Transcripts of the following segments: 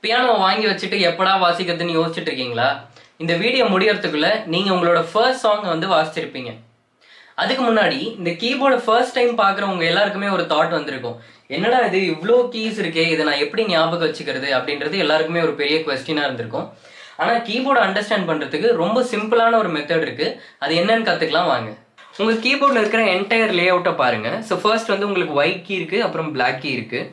Piano வாங்கி வச்சுட்டு எப்படா வாசிக்கிறதுன்னு யோசிச்சுட்டு இருக்கீங்களா? இந்த வீடியோ முடியறதுக்குள்ள நீங்க உங்களோட ஃபர்ஸ்ட் சாங் வந்து வாசிச்சிருப்பீங்க. அதுக்கு முன்னாடி இந்த கீபோர்டை ஃபர்ஸ்ட் டைம் பார்க்குறவங்க எல்லாருக்குமே ஒரு தாட் வந்திருக்கும். என்னடா இது இவ்வளோ கீஸ் இருக்கே, இதை நான் எப்படி ஞாபகம் வச்சுக்கிறது அப்படின்றது எல்லாருக்குமே ஒரு பெரிய கொஸ்டினாக இருந்திருக்கும். ஆனால் கீபோர்டை அண்டர்ஸ்டாண்ட் பண்ணுறதுக்கு ரொம்ப சிம்பிளான ஒரு மெத்தட் இருக்குது. அது என்னன்னு கற்றுக்கலாம் வாங்க. உங்கள் கீபோர்டில் இருக்கிற என்டையர் லே அவுட்டை பாருங்கள். ஸோ ஃபர்ஸ்ட் வந்து உங்களுக்கு ஒயிட் கீ இருக்குது, அப்புறம் பிளாக் கீ இருக்குது.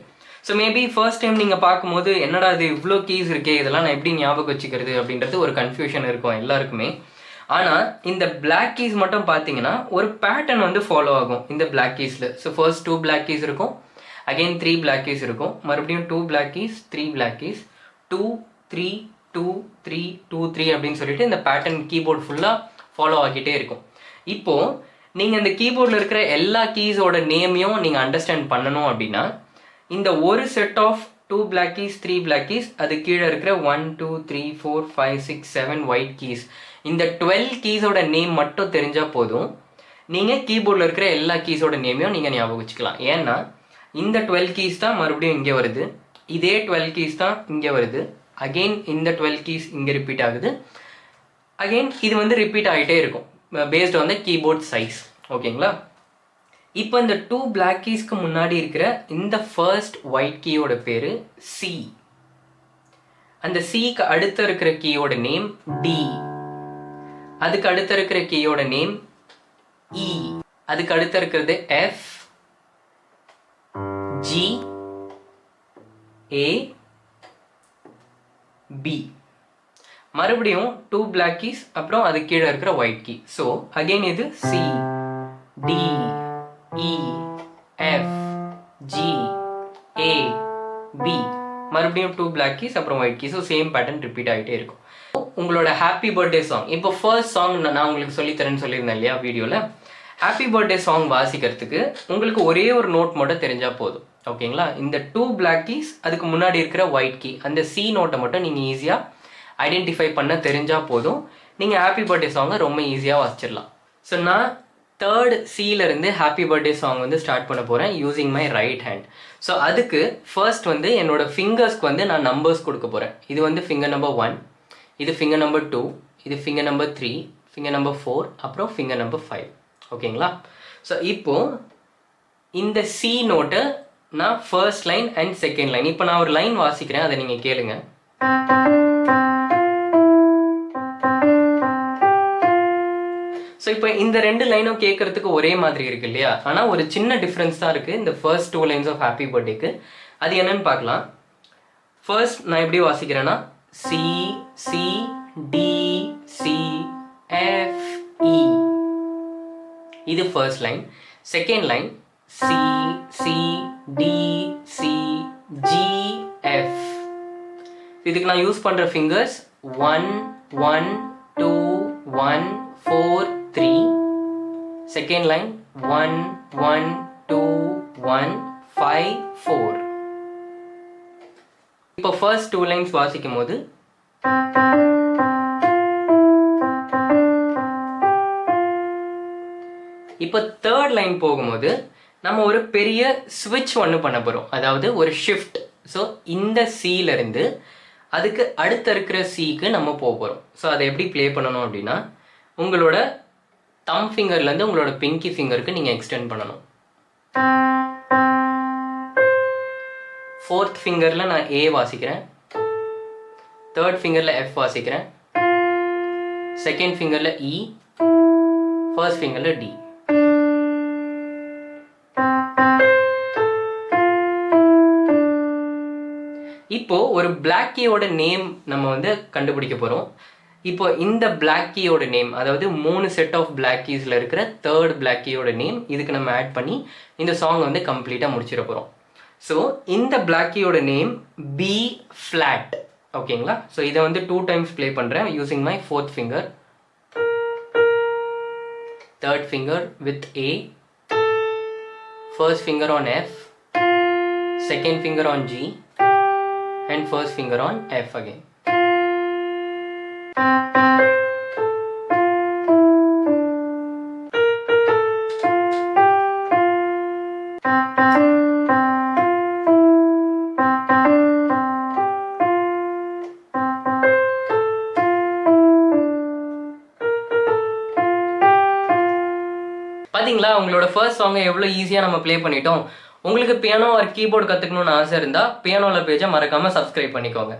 ஸோ மேபி ஃபர்ஸ்ட் டைம் நீங்கள் பார்க்கும்போது என்னடா இது இவ்வளோ கீஸ் இருக்கே, இதெல்லாம் நான் எப்படி ஞாபகம் வச்சுக்கிறது அப்படின்றது ஒரு கன்ஃபியூஷன் இருக்கும் எல்லாருக்குமே. ஆனால் இந்த பிளாக் கீஸ் மட்டும் பார்த்தீங்கன்னா ஒரு பேட்டர்ன் வந்து ஃபாலோ ஆகும் இந்த பிளாக் கீஸில். ஸோ ஃபர்ஸ்ட் 2 பிளாக் கீஸ் இருக்கும், அகெயின் 3 பிளாக் கீஸ் இருக்கும், மறுபடியும் 2 பிளாக் கீஸ், 3 பிளாக் கீஸ், 2 3 2 3 2 3 அப்படின்னு சொல்லிட்டு இந்த பேட்டர்ன் கீபோர்டு ஃபுல்லாக ஃபாலோ ஆகிட்டே இருக்கும். இப்போது நீங்கள் இந்த கீபோர்டில் இருக்கிற எல்லா கீஸோட நேமையும் நீங்கள் அண்டர்ஸ்டாண்ட் பண்ணணும் அப்படின்னா இந்த ஒரு set of 2 black keys 3 black keys, அது கீழே இருக்கிற 1 2 3 4 5 6 7 ஒயிட் கீஸ், இந்த 12 கீஸோட நேம் மட்டும் தெரிஞ்சால் போதும். நீங்கள் கீபோர்டில் இருக்கிற எல்லா கீஸோட நேமையும் நீங்கள் ஞாபகம் வச்சுக்கலாம். ஏன்னா இந்த 12 கீஸ் தான் மறுபடியும் இங்கே வருது, இதே 12 கீஸ் தான் இங்கே வருது, அகெயின் இந்த 12 கீஸ் இங்கே ரிப்பீட் ஆகுது, அகெயின் இது வந்து ரிப்பீட் ஆகிட்டே இருக்கும் based on the keyboard size. ஓகேங்களா? இப்போ இந்த 2 பிளாக் கீஸ்க்கு முன்னாடி இருக்கிற இந்த ஃபர்ஸ்ட் ஒயிட் கீயோட பேர் சி. அந்த சிக்கு அடுத்த இருக்கிற கீயோட நேம் டி. அதுக்கு அடுத்த இருக்கிற கீயோட நேம் இ. அதுக்கு அடுத்த இருக்கிறது எஃப், ஜி, ஏ, பி. மறுபடியும் 2 பிளாக் கீஸ், அப்புறம் அது கீழே இருக்கிற ஒயிட் கீ. ஸோ அகெயின் இது C, D, E, F, G, A, B. மறுபடியும் 2 பிளாக் கீஸ், அப்புறம் white keys. So same pattern repeat ஆகிட்டே இருக்கும். உங்களோட ஹாப்பி பர்த்டே சாங், இப்போ ஃபர்ஸ்ட் சாங் நான் உங்களுக்கு சொல்லித்தரேன்னு சொல்லியிருந்தேன் இல்லையா வீடியோவில். ஹாப்பி பர்த்டே சாங் வாசிக்கிறதுக்கு உங்களுக்கு ஒரே ஒரு நோட் மட்டும் தெரிஞ்சால் போதும். ஓகேங்களா? இந்த 2 பிளாக் கீஸ், அதுக்கு முன்னாடி இருக்கிற ஒயிட் கீ, அந்த சி நோட்டை மட்டும் நீங்கள் ஈஸியாக ஐடென்டிஃபை பண்ண தெரிஞ்சால் போதும். நீங்கள் ஹாப்பி பர்த்டே சாங்கை ரொம்ப ஈஸியாக வாசிச்சிடலாம். ஸோ நான் தேர்ட் சியிலேருந்து ஹாப்பி பர்த்டே சாங் வந்து ஸ்டார்ட் பண்ண போகிறேன் using my right hand. So அதுக்கு ஃபர்ஸ்ட் வந்து என்னோட ஃபிங்கர்ஸ்க்கு வந்து நான் நம்பர்ஸ் கொடுக்க போகிறேன். இது வந்து ஃபிங்கர் நம்பர் 1, இது ஃபிங்கர் நம்பர் 2, இது ஃபிங்கர் நம்பர் 3, ஃபிங்கர் நம்பர் 4, அப்புறம் ஃபிங்கர் நம்பர் 5. ஓகேங்களா? ஸோ இப்போது இந்த சி நோட்டை நான் first line and second line, இப்போ நான் ஒரு லைன் வாசிக்கிறேன், அதை நீங்கள் கேளுங்க. ஸோ இப்போ இந்த 2 லைனும் கேட்கறதுக்கு ஒரே மாதிரி இருக்கு இல்லையா? ஆனால் ஒரு சின்ன டிஃப்ரென்ஸ் தான் இருக்குது இந்த ஃபர்ஸ்ட் 2 லைன்ஸ் ஆஃப் ஹாப்பி பர்த்டேக்கு. அது என்னன்னு பார்க்கலாம். ஃபர்ஸ்ட் நான் எப்படி வாசிக்கிறேன்னா C C D C F E, இது first line. Second line C C D C G F. இதுக்கு நான் யூஸ் பண்ணுற ஃபிங்கர்ஸ் 1 1 2 1 4 3. Second line 1 1 2 1 5 4. இப்போ ஃபர்ஸ்ட் 2 லைன்ஸ் வாசிக்கும் போது இப்போ தேர்ட் லைன் போகும்போது நம்ம ஒரு பெரிய ஸ்விட்ச் ஒன்று பண்ண போகிறோம், அதாவது ஒரு ஷிஃப்ட். ஸோ இந்த சியிலேருந்து அதுக்கு அடுத்த இருக்கிற சிக்கு நம்ம போக போகிறோம். ஸோ அதை எப்படி ப்ளே பண்ணணும் அப்படின்னா உங்களோட தம் ஃபிங்கர்லேருந்து உங்களோட பிங்கி ஃபிங்கருக்கு நீங்கள் எக்ஸ்டெண்ட் பண்ணணும். 4th ஃபிங்கரில் நான் ஏ வாசிக்கிறேன், 3rd ஃபிங்கரில் எஃப் வாசிக்கிறேன், 2nd ஃபிங்கரில் இ, 1st ஃபிங்கரில் டி. இப்போ ஒரு பிளாக் கீயோட நேம் நம்ம வந்து கண்டுபிடிக்க போகிறோம். இப்போ இந்த பிளாக் கீயோட நேம், அதாவது 3 செட் ஆஃப் பிளாக் கீஸில் இருக்கிற 3rd பிளாக் கீயோட நேம் இதுக்கு நம்ம ஆட் பண்ணி இந்த சாங் வந்து கம்ப்ளீட்டாக முடிச்சிட போகிறோம். ஸோ இந்த பிளாக் கீயோட நேம் பி ஃப்ளாட். ஓகேங்களா? ஸோ இதை வந்து 2 டைம்ஸ் ப்ளே பண்ணுறேன் using my 4th finger, 3rd finger with A, 1st finger on F, 2nd finger on G and 1st finger on F again. பாத்தீங்களா உங்களோட ஃபர்ஸ்ட் சாங்கை எவ்வளோ ஈஸியாக நம்ம ப்ளே பண்ணிட்டோம். உங்களுக்கு பியானோ ஒரு கீபோர்டு கற்றுக்கணும்னு ஆசை இருந்தால் பியானோவில் பேஜை மறக்காமல் சப்ஸ்கிரைப் பண்ணிக்கோங்க.